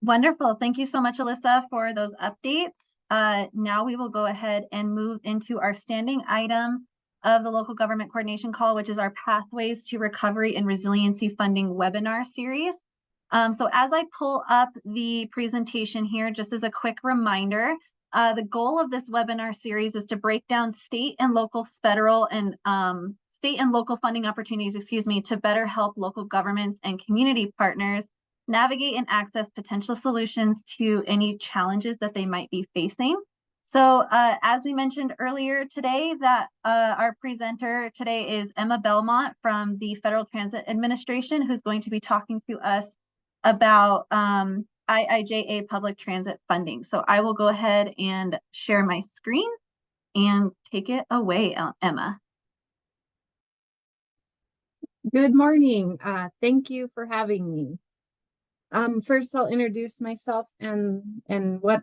Wonderful. Thank you so much, Alyssa, for those updates. Now we will go ahead and move into our standing item of the local government coordination call, which is our Pathways to Recovery and Resiliency Funding webinar series. So as I pull up the presentation here, just as a quick reminder, the goal of this webinar series is to break down state and local federal and state and local funding opportunities, to better help local governments and community partners navigate and access potential solutions to any challenges that they might be facing. So as we mentioned earlier today, that our presenter today is Emma Belmont from the Federal Transit Administration, who's going to be talking to us about IIJA public transit funding. So I will go ahead and share my screen and take it away, Emma. Good morning. Thank you for having me. First, I'll introduce myself and what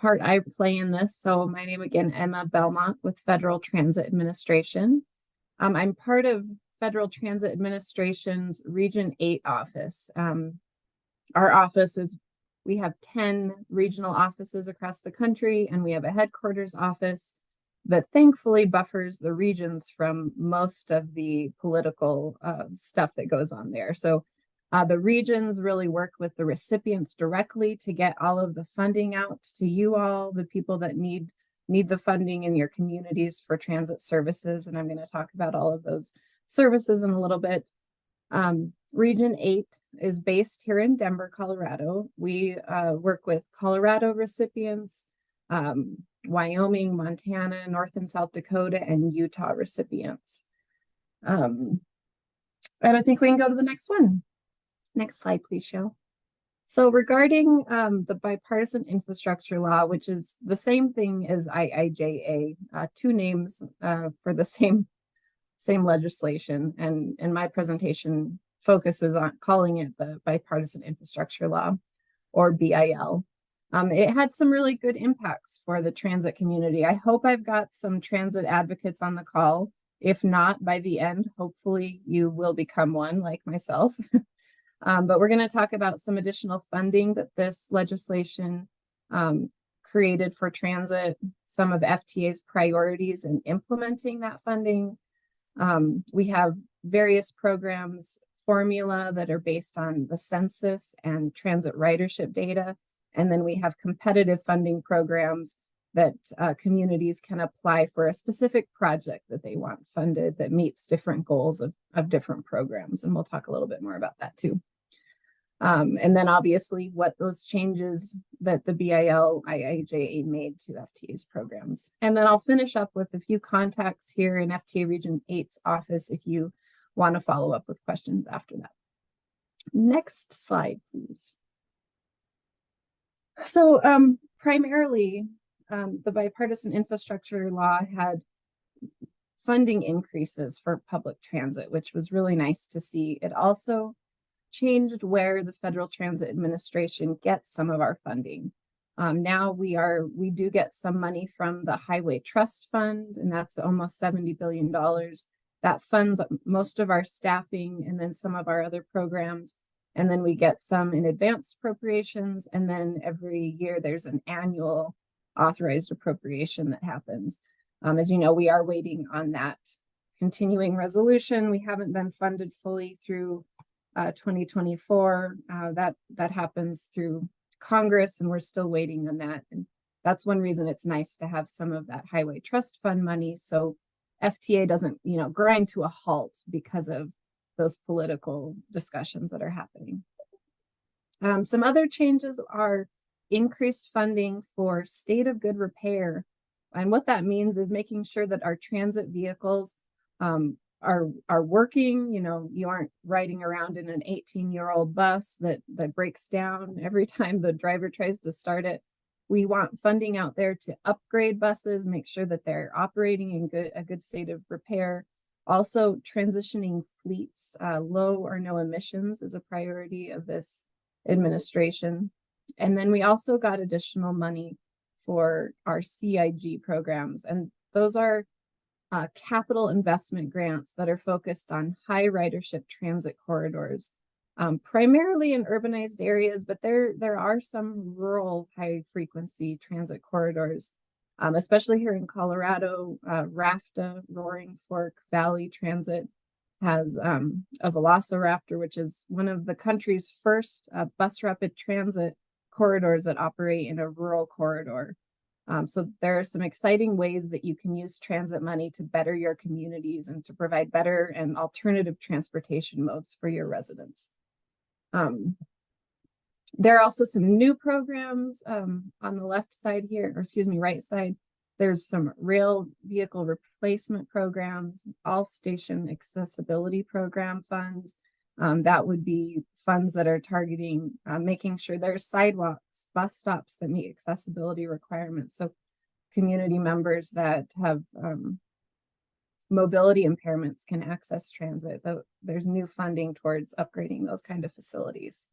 part I play in this. So my name again, Emma Belmont with Federal Transit Administration. I'm part of Federal Transit Administration's Region 8 office. Our office is, we have 10 regional offices across the country, and we have a headquarters office that thankfully buffers the regions from most of the political stuff that goes on there. So the regions really work with the recipients directly to get all of the funding out to you all, the people that need the funding in your communities for transit services. And I'm going to talk about all of those services in a little bit. Region 8 is based here in Denver, Colorado. We work with Colorado recipients, Wyoming, Montana, North and South Dakota, and Utah recipients. And I think we can go to the next one. Next slide, please, Shell. So regarding the bipartisan infrastructure law, which is the same thing as IIJA, two names for the same legislation, and my presentation focuses on calling it the bipartisan infrastructure law, or BIL. It had some really good impacts for the transit community. I hope I've got some transit advocates on the call. If not, by the end, hopefully you will become one like myself. But we're going to talk about some additional funding that this legislation created for transit, some of FTA's priorities in implementing that funding. We have various programs, formula that are based on the census and transit ridership data. And then we have competitive funding programs that communities can apply for a specific project that they want funded that meets different goals of different programs. And we'll talk a little bit more about that too. And then obviously what those changes that the BIL IIJA made to FTA's programs. And then I'll finish up with a few contacts here in FTA Region 8's office if you want to follow up with questions after that. Next slide, please. So primarily, the bipartisan infrastructure law had funding increases for public transit, which was really nice to see. It also changed where the Federal Transit Administration gets some of our funding. Now we do get some money from the Highway Trust Fund, and that's almost $70 billion. That funds most of our staffing and then some of our other programs. And then we get some in advanced appropriations. And then every year there's an annual authorized appropriation that happens. As you know, we are waiting on that continuing resolution. We haven't been funded fully through 2024. That happens through Congress, and we're still waiting on that. And that's one reason it's nice to have some of that Highway Trust Fund money, so FTA doesn't, grind to a halt because of those political discussions that are happening. Some other changes are increased funding for state of good repair. And what that means is making sure that our transit vehicles are working. You aren't riding around in an 18-year-old bus that breaks down every time the driver tries to start it. We want funding out there to upgrade buses, make sure that they're operating in a good state of repair. Also, transitioning fleets, low or no emissions is a priority of this administration. And then we also got additional money for our CIG programs. And those are capital investment grants that are focused on high ridership transit corridors. primarily in urbanized areas, but there are some rural high frequency transit corridors, especially here in Colorado. RAFTA, Roaring Fork Valley Transit, has a Velociraptor, which is one of the country's first bus rapid transit corridors that operate in a rural corridor. So there are some exciting ways that you can use transit money to better your communities and to provide better and alternative transportation modes for your residents. There are also some new programs on the left side here, or excuse me, right side. There's some rail vehicle replacement programs, all station accessibility program funds. That would be funds that are targeting making sure there's sidewalks, bus stops that meet accessibility requirements. So community members that have mobility impairments can access transit. There's new funding towards upgrading those kind of facilities.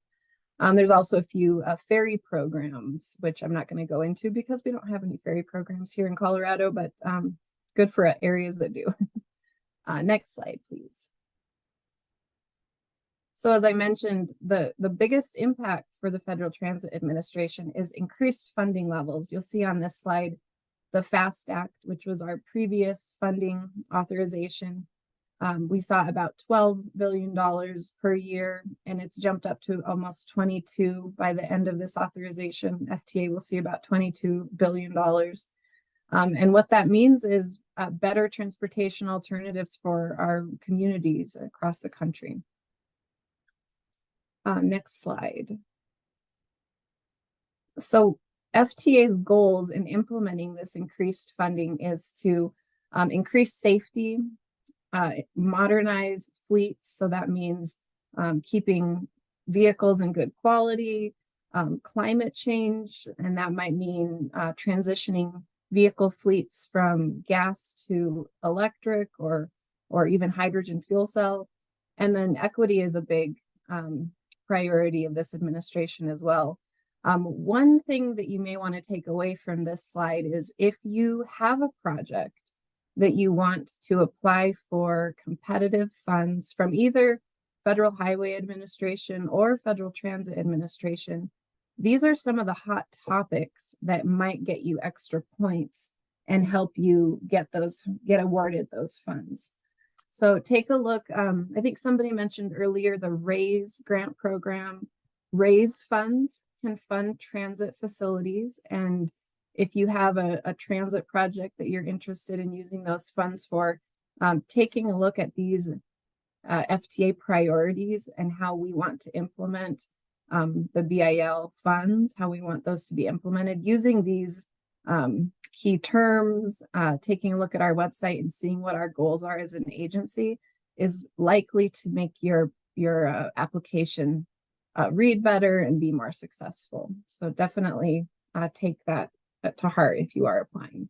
There's also a few ferry programs, which I'm not going to go into because we don't have any ferry programs here in Colorado, but good for areas that do. Next slide, please. So as I mentioned, the biggest impact for the Federal Transit Administration is increased funding levels. You'll see on this slide the FAST Act, which was our previous funding authorization. We saw about $12 billion per year, and it's jumped up to almost 22 by the end of this authorization. FTA will see about $22 billion. And what that means is better transportation alternatives for our communities across the country. Next slide. So FTA's goals in implementing this increased funding is to increase safety, modernize fleets. So that means keeping vehicles in good quality, climate change, and that might mean transitioning vehicle fleets from gas to electric or even hydrogen fuel cell. And then equity is a big priority of this administration as well. One thing that you may want to take away from this slide is if you have a project that you want to apply for competitive funds from either Federal Highway Administration or Federal Transit Administration, these are some of the hot topics that might get you extra points and help you get awarded those funds. So take a look. I think somebody mentioned earlier the RAISE grant program. RAISE funds can fund transit facilities, and if you have a transit project that you're interested in using those funds for, taking a look at these FTA priorities and how we want to implement the BIL funds, how we want those to be implemented using these key terms, taking a look at our website and seeing what our goals are as an agency is likely to make your application read better and be more successful. So definitely take that to heart if you are applying.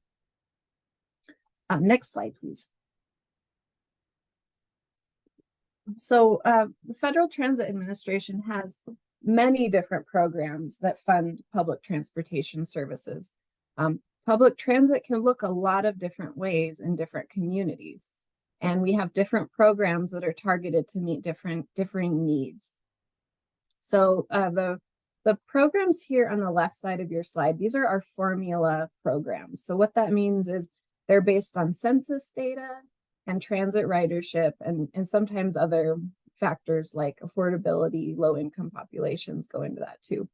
Next slide, please. So the Federal Transit Administration has many different programs that fund public transportation services. Public transit can look a lot of different ways in different communities, and we have different programs that are targeted to meet differing needs. So the programs here on the left side of your slide, these are our formula programs. So what that means is they're based on census data and transit ridership and sometimes other factors like affordability, low income populations go into that too.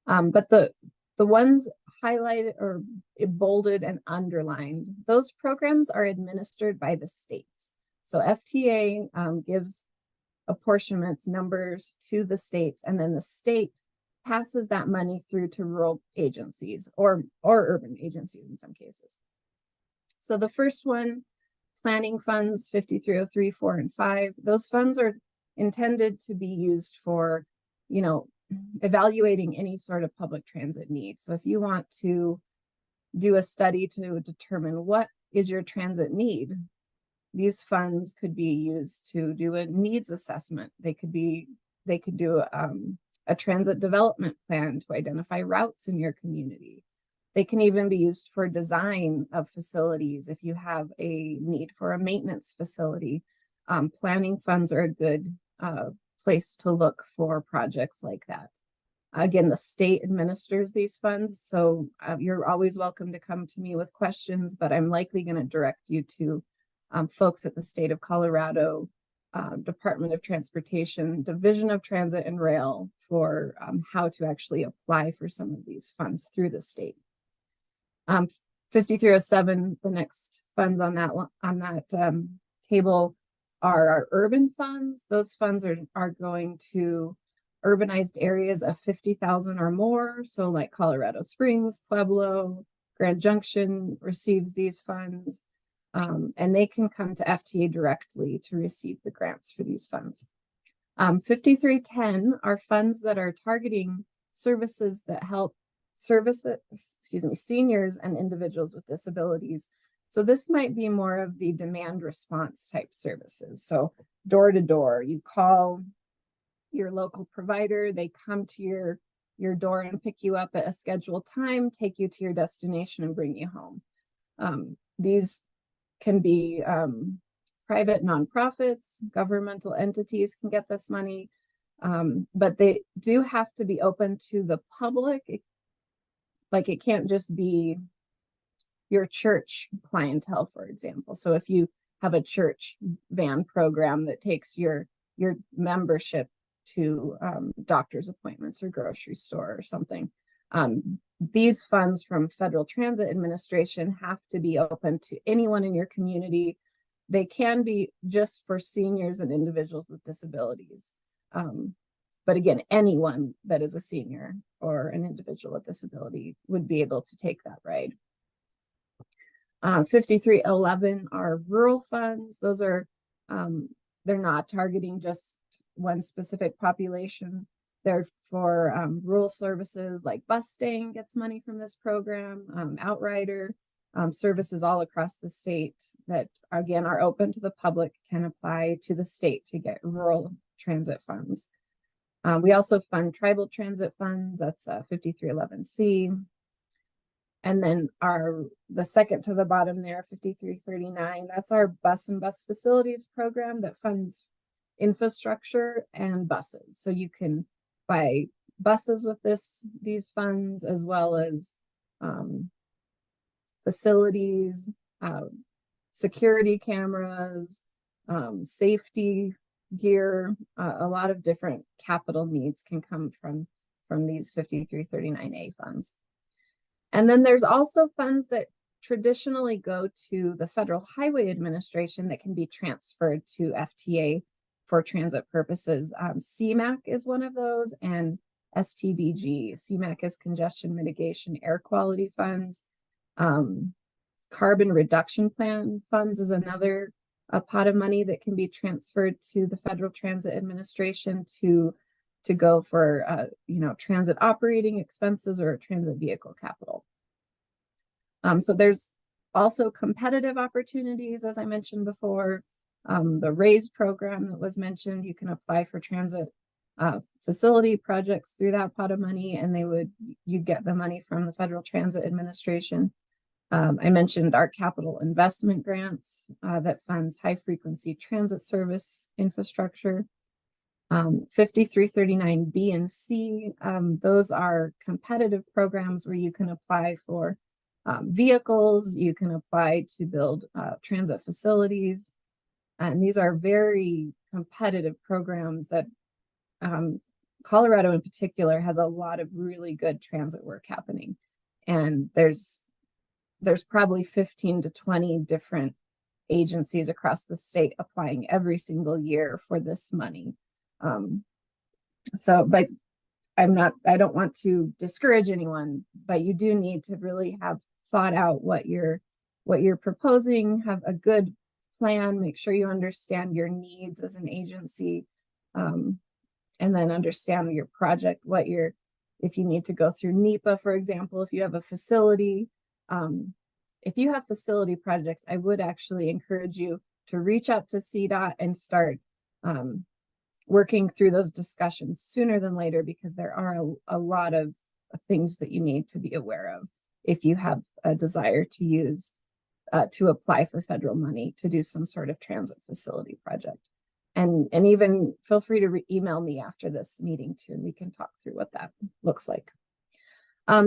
But the ones highlighted or bolded and underlined, those programs are administered by the states. So FTA gives apportionments numbers to the states, and then the state passes that money through to rural agencies or urban agencies in some cases. So the first one, planning funds 5303, 4, and 5, those funds are intended to be used for, evaluating any sort of public transit need. So if you want to do a study to determine what is your transit need, these funds could be used to do a needs assessment. They could do a transit development plan to identify routes in your community. They can even be used for design of facilities. If you have a need for a maintenance facility, planning funds are a good place to look for projects like that. Again, the state administers these funds, so you're always welcome to come to me with questions, but I'm likely going to direct you to folks at the state of Colorado, Department of Transportation, Division of Transit and Rail for how to actually apply for some of these funds through the state. 5307, the next funds on that table are our urban funds. Those funds are going to urbanized areas of 50,000 or more. So like Colorado Springs, Pueblo, Grand Junction receives these funds. And they can come to FTA directly to receive the grants for these funds. 5310 are funds that are targeting services that help seniors and individuals with disabilities. So this might be more of the demand response type services. So door to door, you call your local provider, they come to your door and pick you up at a scheduled time, take you to your destination and bring you home. These can be private nonprofits, governmental entities can get this money, but they do have to be open to the public. It can't just be your church clientele, for example. So if you have a church van program that takes your membership to doctor's appointments or grocery store or something, these funds from Federal Transit Administration have to be open to anyone in your community. They can be just for seniors and individuals with disabilities. But again, anyone that is a senior or an individual with disability would be able to take that ride. 5311 are rural funds. Those are, they're not targeting just one specific population. They're for rural services like bus staying gets money from this program, Outrider, services all across the state that again are open to the public, can apply to the state to get rural transit funds. We also fund tribal transit funds, that's 5311C. And then the second to the bottom there, 5339, that's our bus and bus facilities program that funds infrastructure and buses. So you can buy buses with these funds, as well as facilities, security cameras, safety gear. A lot of different capital needs can come from these 5339A funds. And then there's also funds that traditionally go to the Federal Highway Administration that can be transferred to FTA for transit purposes. CMAQ is one of those, and STBG. CMAQ is Congestion Mitigation Air Quality Funds. Carbon Reduction Plan funds is another pot of money that can be transferred to the Federal Transit Administration to go for transit operating expenses or transit vehicle capital. So there's also competitive opportunities, as I mentioned before. The RAISE program that was mentioned, you can apply for transit facility projects through that pot of money, and you'd get the money from the Federal Transit Administration. I mentioned our capital investment grants that funds high frequency transit service infrastructure. 5339B and C, those are competitive programs where you can apply for vehicles, you can apply to build transit facilities. And these are very competitive programs that Colorado in particular has a lot of really good transit work happening. And there's probably 15 to 20 different agencies across the state applying every single year for this money. But I don't want to discourage anyone, but you do need to really have thought out what you're proposing, have a good plan, make sure you understand your needs as an agency, and then understand your project, if you need to go through NEPA, for example, if you have a facility. If you have facility projects, I would actually encourage you to reach out to CDOT and start working through those discussions sooner than later, because there are a lot of things that you need to be aware of if you have a desire to apply for federal money to do some sort of transit facility project. And even feel free to email me after this meeting too, and we can talk through what that looks like.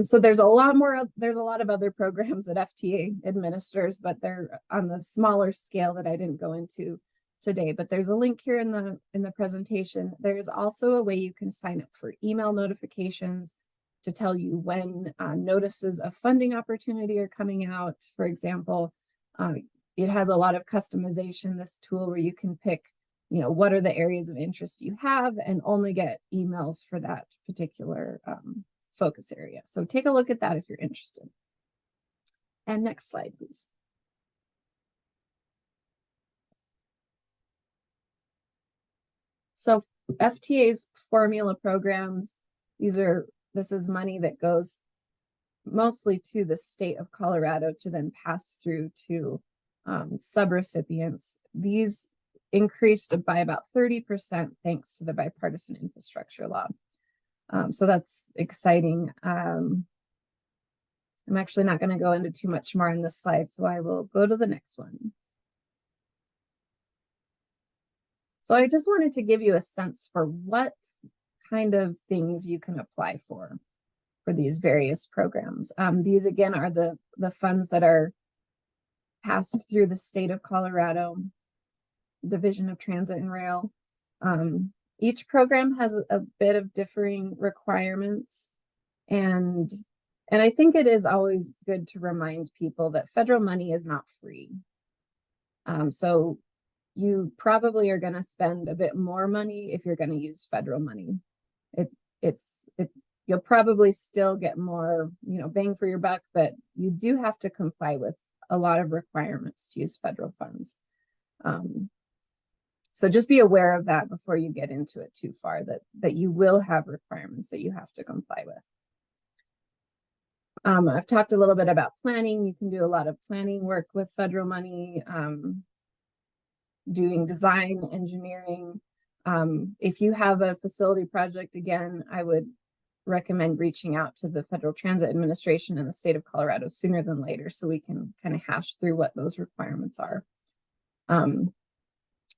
So there's a lot of other programs that FTA administers, but they're on the smaller scale that I didn't go into today. But there's a link here in the presentation. There's also a way you can sign up for email notifications to tell you when notices of funding opportunity are coming out. For example, it has a lot of customization, this tool, where you can pick, what are the areas of interest you have and only get emails for that particular focus area. So take a look at that if you're interested. And next slide, please. So FTA's formula programs, this is money that goes mostly to the state of Colorado to then pass through to subrecipients. These increased by about 30% thanks to the bipartisan infrastructure law. So that's exciting. I'm actually not going to go into too much more in this slide, so I will go to the next one. So I just wanted to give you a sense for what kind of things you can apply for these various programs. These again are the funds that are passed through the state of Colorado Division of Transit and Rail. Each program has a bit of differing requirements, and I think it is always good to remind people that federal money is not free. So you probably are going to spend a bit more money if you're going to use federal money. You'll probably still get more, bang for your buck, but you do have to comply with a lot of requirements to use federal funds. So just be aware of that before you get into it too far, that you will have requirements that you have to comply with. I've talked a little bit about planning. You can do a lot of planning work with federal money, doing design, engineering. If you have a facility project, again, I would recommend reaching out to the Federal Transit Administration in the state of Colorado sooner than later, so we can kind of hash through what those requirements are.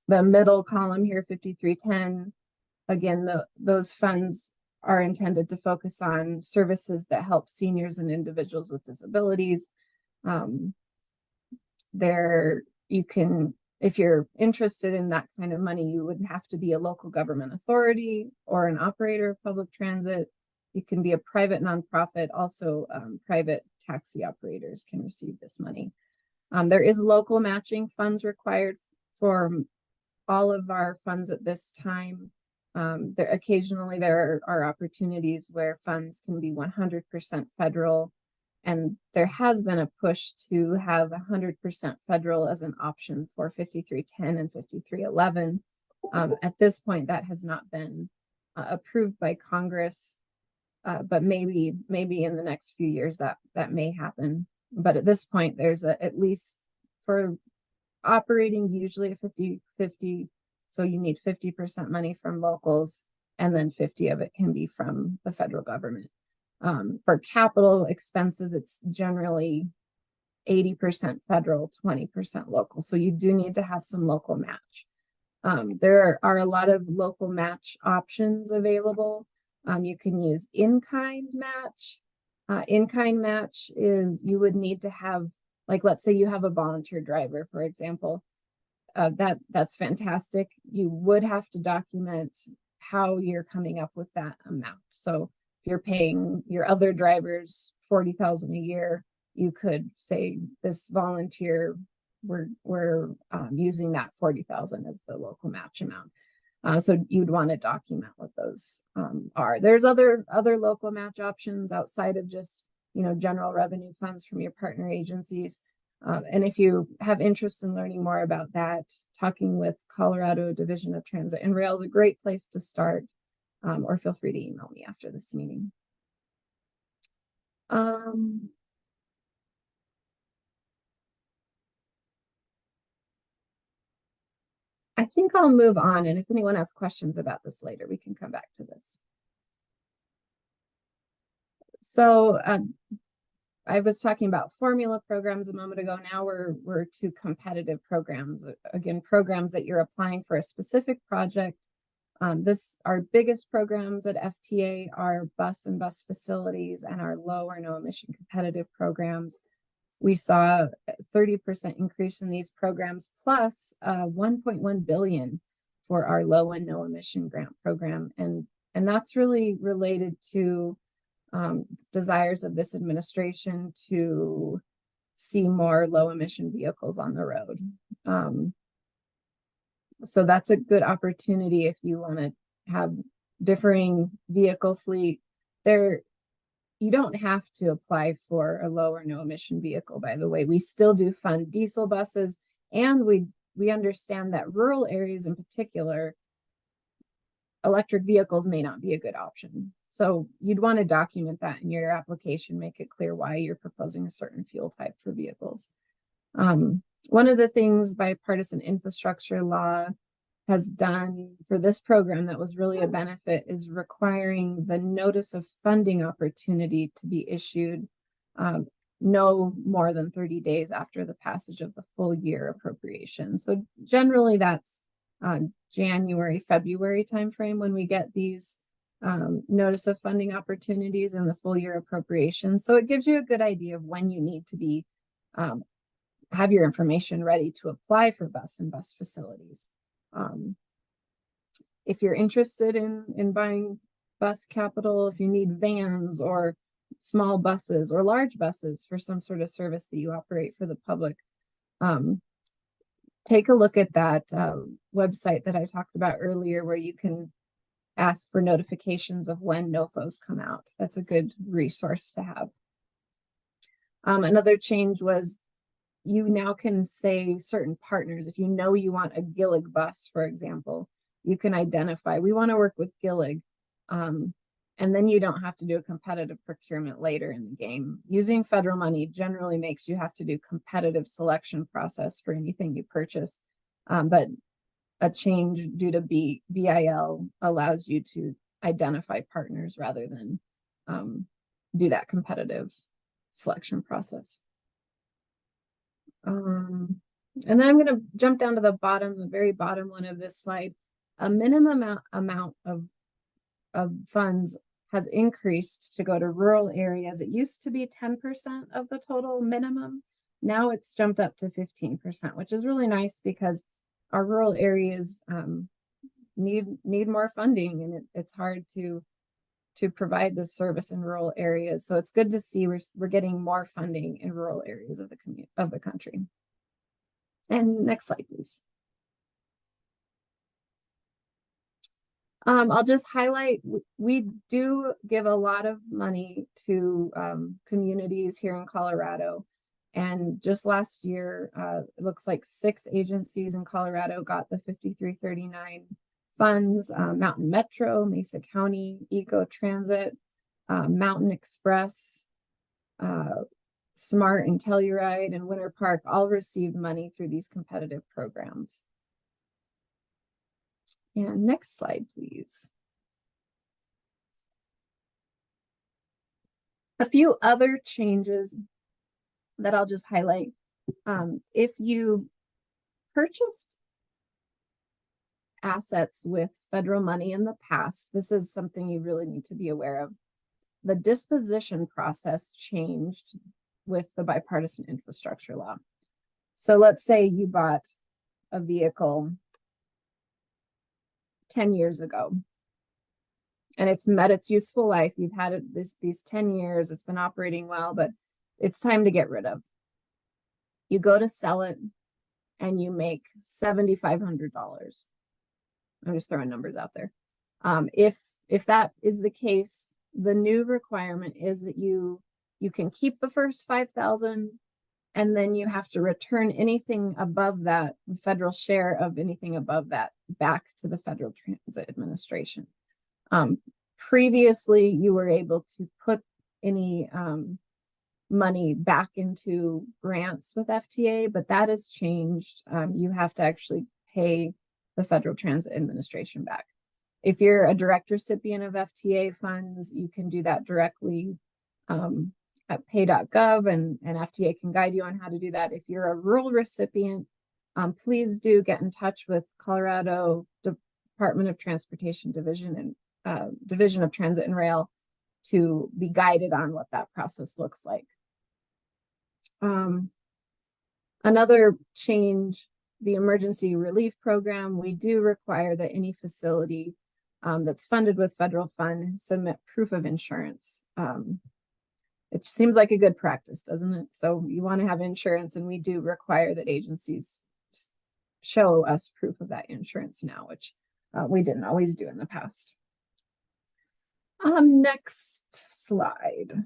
The middle column here, 5310, again, those funds are intended to focus on services that help seniors and individuals with disabilities. If you're interested in that kind of money, you would have to be a local government authority or an operator of public transit. You can be a private nonprofit. Also, private taxi operators can receive this money. There is local matching funds required for all of our funds at this time. Occasionally there are opportunities where funds can be 100% federal, and there has been a push to have 100% federal as an option for 5310 and 5311. At this point, that has not been approved by Congress, but maybe in the next few years that may happen. But at this point, there's at least for operating usually a 50-50. So you need 50% money from locals, and then 50 of it can be from the federal government. For capital expenses, it's generally 80% federal, 20% local. So you do need to have some local match. There are a lot of local match options available. You can use in-kind match. In-kind match is you would need to have, like, let's say you have a volunteer driver, for example. That's fantastic. You would have to document how you're coming up with that amount. So if you're paying your other drivers $40,000 a year, you could say this volunteer, we're using that $40,000 as the local match amount. So you'd want to document what those are. There's other local match options outside of just general revenue funds from your partner agencies. And if you have interest in learning more about that, talking with Colorado Division of Transit and Rail is a great place to start, or feel free to email me after this meeting. I think I'll move on, and if anyone has questions about this later, we can come back to this. So I was talking about formula programs a moment ago. Now we're to competitive programs. Again, programs that you're applying for a specific project. Our biggest programs at FTA are bus and bus facilities and our low or no emission competitive programs. We saw a 30% increase in these programs, plus 1.1 billion for our low and no emission grant program. And that's really related to desires of this administration to see more low emission vehicles on the road. So that's a good opportunity if you want to have differing vehicle fleet. You don't have to apply for a low or no emission vehicle, by the way. We still do fund diesel buses, and we understand that rural areas in particular, electric vehicles may not be a good option. So you'd want to document that in your application, make it clear why you're proposing a certain fuel type for vehicles. One of the things bipartisan infrastructure law has done for this program that was really a benefit is requiring the notice of funding opportunity to be issued no more than 30 days after the passage of the full year appropriation. So generally that's January, February timeframe when we get these notice of funding opportunities and the full year appropriation. So it gives you a good idea of when you need to be have your information ready to apply for bus and bus facilities. If you're interested in buying bus capital, if you need vans or small buses or large buses for some sort of service that you operate for the public, take a look at that website that I talked about earlier, where you can ask for notifications of when NOFOs come out. That's a good resource to have. Another change was you now can say certain partners. If you know you want a Gillig bus, for example, you can identify, we want to work with Gillig. And then you don't have to do a competitive procurement later in the game. Using federal money generally makes you have to do competitive selection process for anything you purchase. But a change due to BIL allows you to identify partners rather than do that competitive selection process. And then I'm going to jump down to the bottom, the very bottom one of this slide. A minimum amount of funds has increased to go to rural areas. It used to be 10% of the total minimum. Now it's jumped up to 15%, which is really nice because our rural areas need more funding, and it's hard to provide this service in rural areas. So it's good to see we're getting more funding in rural areas of the country. And next slide, please. I'll just highlight, we do give a lot of money to communities here in Colorado. And just last year, it looks like 6 agencies in Colorado got the 5339 funds: Mountain Metro, Mesa County, Eco Transit, Mountain Express, Smart and Telluride, and Winter Park all received money through these competitive programs. And next slide, please. A few other changes that I'll just highlight. If you purchased assets with federal money in the past, this is something you really need to be aware of. The disposition process changed with the bipartisan infrastructure law. So let's say you bought a vehicle 10 years ago and it's met its useful life. You've had it these 10 years, it's been operating well, but it's time to get rid of. You go to sell it and you make $7,500. I'm just throwing numbers out there. If that is the case, the new requirement is that you can keep the first 5,000, and then you have to return anything above that, the federal share of anything above that, back to the Federal Transit Administration. Previously, you were able to put any money back into grants with FTA, but that has changed. You have to actually pay the Federal Transit Administration back. If you're a direct recipient of FTA funds, you can do that directly at pay.gov, and FTA can guide you on how to do that. If you're a rural recipient, please do get in touch with Colorado Department of Transportation Division and Division of Transit and Rail to be guided on what that process looks like. Another change, the emergency relief program, we do require that any facility that's funded with federal fund submit proof of insurance. It seems like a good practice, doesn't it? So you want to have insurance, and we do require that agencies show us proof of that insurance now, which we didn't always do in the past. Next slide.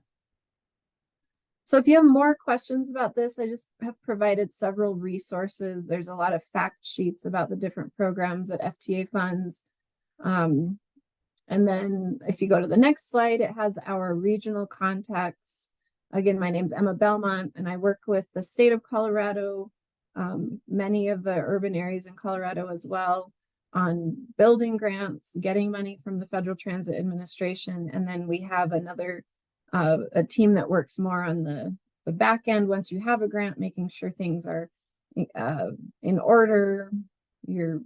So if you have more questions about this, I just have provided several resources. There's a lot of fact sheets about the different programs that FTA funds. And then if you go to the next slide, it has our regional contacts. Again, my name's Emma Belmont, and I work with the state of Colorado, many of the urban areas in Colorado as well, on building grants, getting money from the Federal Transit Administration. And then we have another, a team that works more on the back end once you have a grant, making sure things are in order, you're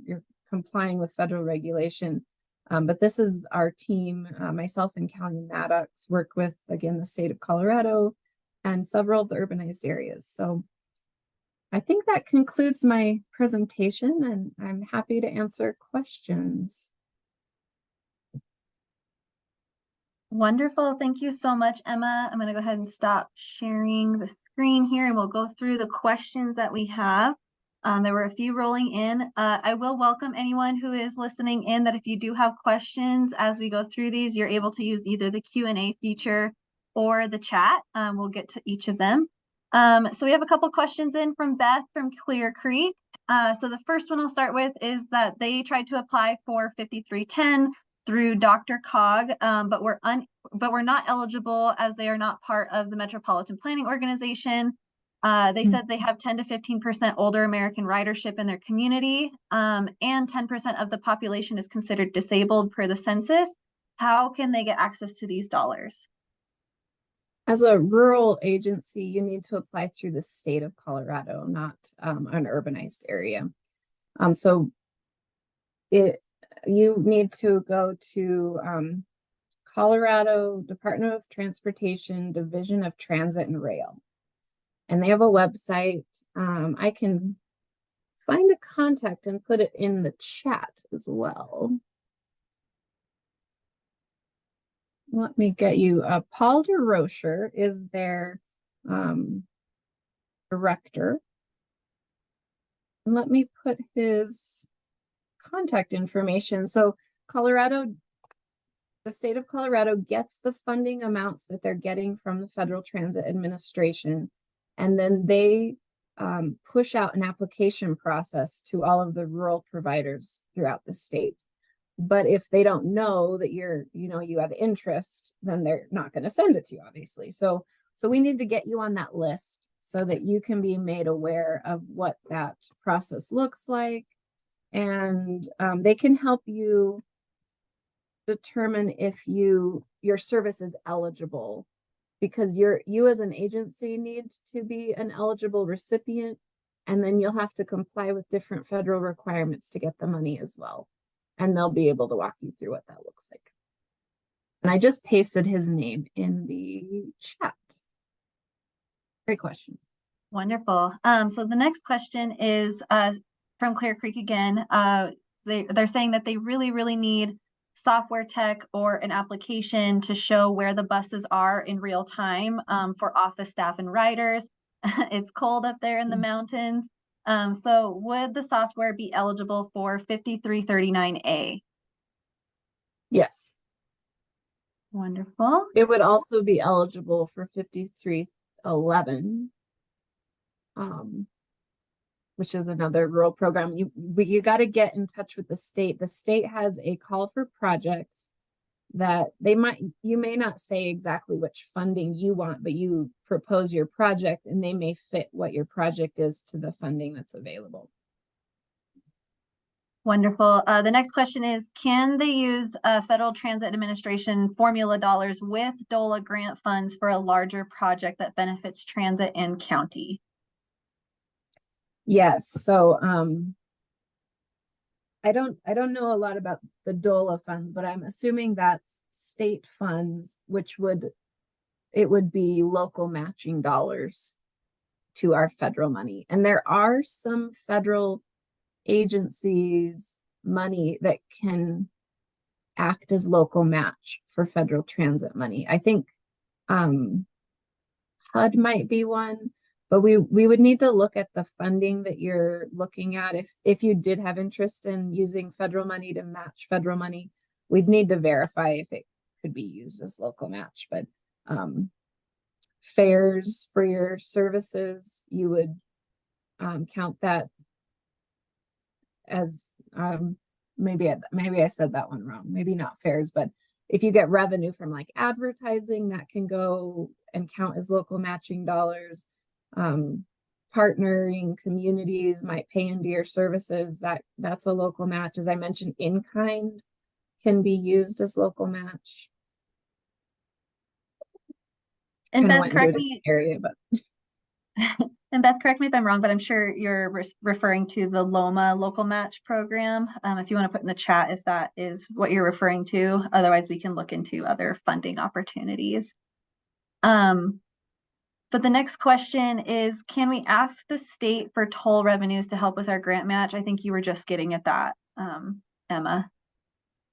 complying with federal regulation. But this is our team. Myself and Callie Maddox work with, again, the state of Colorado and several of the urbanized areas. So I think that concludes my presentation, and I'm happy to answer questions. Wonderful. Thank you so much, Emma. I'm going to go ahead and stop sharing the screen here, and we'll go through the questions that we have. There were a few rolling in. I will welcome anyone who is listening in that if you do have questions as we go through these, you're able to use either the Q&A feature or the chat. We'll get to each of them. So we have a couple questions in from Beth from Clear Creek. So the first one I'll start with is that they tried to apply for 5310 through DRCOG, but we're not eligible as they are not part of the Metropolitan Planning Organization. They said they have 10 to 15% older American ridership in their community, and 10% of the population is considered disabled per the census. How can they get access to these dollars? As a rural agency, you need to apply through the state of Colorado, not an urbanized area. So you need to go to Colorado Department of Transportation, Division of Transit and Rail. And they have a website. I can find a contact and put it in the chat as well. Let me get you, Paul DeRocher is their director. And let me put his contact information. So Colorado, the state of Colorado gets the funding amounts that they're getting from the Federal Transit Administration, and then they push out an application process to all of the rural providers throughout the state. But if they don't know that you have interest, then they're not going to send it to you, obviously. So we need to get you on that list so that you can be made aware of what that process looks like. And they can help you determine if your service is eligible, because you as an agency need to be an eligible recipient, and then you'll have to comply with different federal requirements to get the money as well. And they'll be able to walk you through what that looks like. And I just pasted his name in the chat. Great question. Wonderful. So the next question is from Clear Creek again. They're saying that they really, really need software tech or an application to show where the buses are in real time for office staff and riders. It's cold up there in the mountains. So would the software be eligible for 5339A? Yes. Wonderful. It would also be eligible for 5311, which is another rural program. You got to get in touch with the state. The state has a call for projects that you may not say exactly which funding you want, but you propose your project and they may fit what your project is to the funding that's available. Wonderful. The next question is, can they use Federal Transit Administration formula dollars with DOLA grant funds for a larger project that benefits transit and county? Yes, so I don't know a lot about the DOLA funds, but I'm assuming that's state funds, which it would be local matching dollars to our federal money. And there are some federal agencies money that can act as local match for federal transit money. I think HUD might be one, but we would need to look at the funding that you're looking at. If you did have interest in using federal money to match federal money, we'd need to verify if it could be used as local match. But fares for your services, you would count that as maybe I said that one wrong. Maybe not fares, but if you get revenue from like advertising, that can go and count as local matching dollars. Partnering communities might pay into your services, that's a local match. As I mentioned, in-kind can be used as local match. And Kinda Beth, went into a different area, but and Beth, correct me if I'm wrong, but I'm sure you're referring to the LOMA local match program. If you want to put in the chat if that is what you're referring to, otherwise we can look into other funding opportunities. But the next question is, can we ask the state for toll revenues to help with our grant match? I think you were just getting at that, Emma.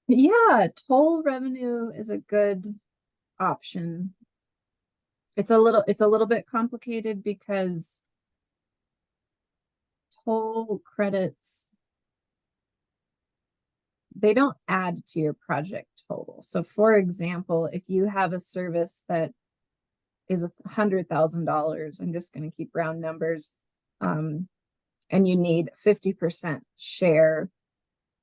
yeah, toll revenue is a good option. It's a little bit complicated because toll credits, they don't add to your project total. So for example, if you have a service that is $100,000, I'm just going to keep round numbers, and you need 50% share,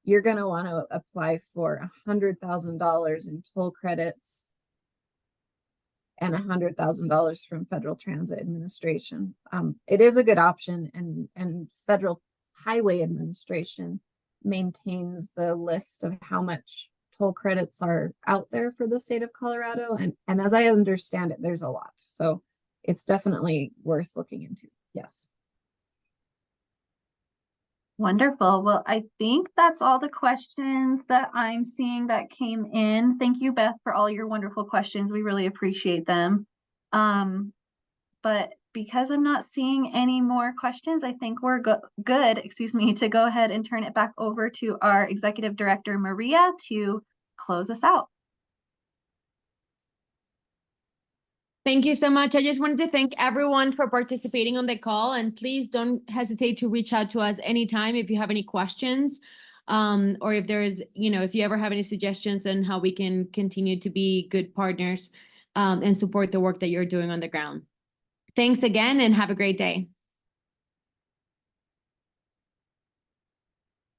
you're going to want to apply for $100,000 in toll credits and $100,000 from Federal Transit Administration. It is a good option, and Federal Highway Administration maintains the list of how much toll credits are out there for the state of Colorado. And as I understand it, there's a lot. So it's definitely worth looking into. Yes. Wonderful. Well, I think that's all the questions that I'm seeing that came in. Thank you, Beth, for all your wonderful questions. We really appreciate them. But because I'm not seeing any more questions, I think we're good, excuse me, to go ahead and turn it back over to our Executive Director, Maria, to close us out. Thank you so much. I just wanted to thank everyone for participating on the call, and please don't hesitate to reach out to us anytime if you have any questions, or if there's, if you ever have any suggestions on how we can continue to be good partners and support the work that you're doing on the ground. Thanks again and have a great day.